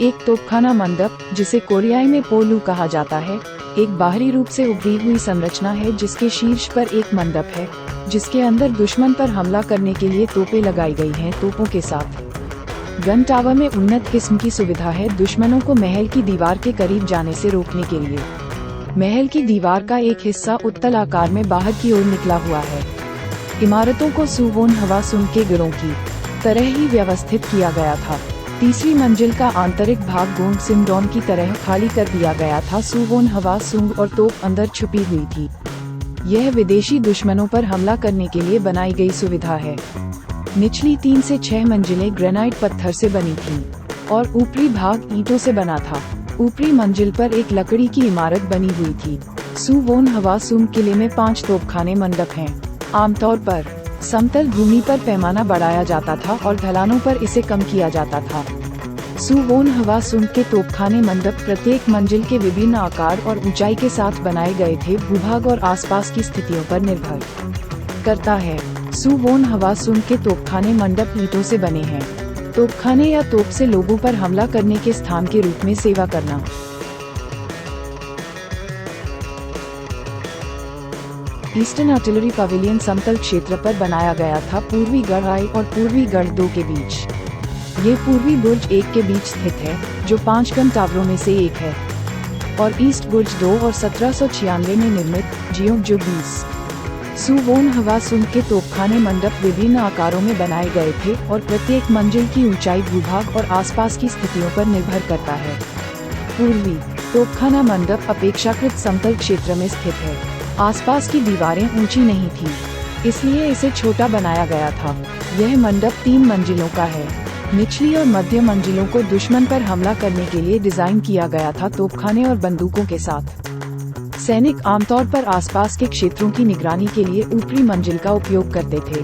एक तोपखाना मंडप, जिसे कोरियाई में पोलू कहा जाता है, एक बाहरी रूप से उभरी हुई संरचना है जिसके शीर्ष पर एक मंडप है, जिसके अंदर दुश्मन पर हमला करने के लिए तोपें लगाई गई हैं तोपों के साथ। गन टावर में उन्नत किस्म की सुविधा है दुश्मनों को महल की दीवार के करीब जाने से रोकने के लिए। महल की दीवार का एक हिस्सा उत्तल आकार में बाहर की ओर निकला हुआ है। इमारतों को सुवोन हवासुंग के गिरोह की तरह ही व्यवस्थित किया गया था। तीसरी मंजिल का आंतरिक भाग गोंग सिमडोन की तरह खाली कर दिया गया था। सुवोन हवासुंग और तोप अंदर छुपी हुई थी। यह विदेशी दुश्मनों पर हमला करने के लिए बनाई गई सुविधा है। निचली 3 से 6 मंजिलें ग्रेनाइट पत्थर से बनी थीं और ऊपरी भाग ईंटों से बना था। ऊपरी मंजिल पर एक लकड़ी की इमारत बनी हुई थी। सुवोन हवासुंग किले में 5 तोपखाने मंडप हैं। आमतौर पर समतल भूमि पर पैमाना बढ़ाया जाता था और ढलानों पर इसे कम किया जाता था। सुवोन हवासुंग के तोपखाने मंडप प्रत्येक मंजिल के विभिन्न आकार और ऊंचाई के साथ बनाए गए थे। भूभाग और आसपास की स्थितियों पर निर्भर करता है। सुवोन हवासुंग के तोपखाने मंडप ईंटों से बने हैं। तोपखाने या तोप से लोगों पर हमला करने के स्थान के रूप में सेवा करना। ईस्टर्न आर्टिलरी पवेलियन समतल क्षेत्र पर बनाया गया था, पूर्वी गढ़ I और पूर्वी गढ़ II के बीच। ये पूर्वी बुर्ज 1 के बीच स्थित है, जो 5 गन टावरों में से एक है, और ईस्ट बुर्ज 2 और 1796 में निर्मित जियोंगजो 20। सुवोन हवासुंग के तोपखाने मंडप विभिन्न आकारों में बनाए गए थे और प्रत्येक मंजिल की ऊंचाई भूभाग और आसपास की स्थितियों पर निर्भर करता है। पूर्वी तोपखाना मंडप अपेक्षाकृत समतल क्षेत्र में स्थित है। आसपास की दीवारें ऊंची नहीं थीं, इसलिए इसे छोटा बनाया गया था। यह मंडप 3 मंजिलों का है। निचली और मध्य मंजिलों को दुश्मन पर हमला करने के लिए डिजाइन किया गया था तोपखाने और बंदूकों के साथ। सैनिक आमतौर पर आसपास के क्षेत्रों की निगरानी के लिए ऊपरी मंजिल का उपयोग करते थे।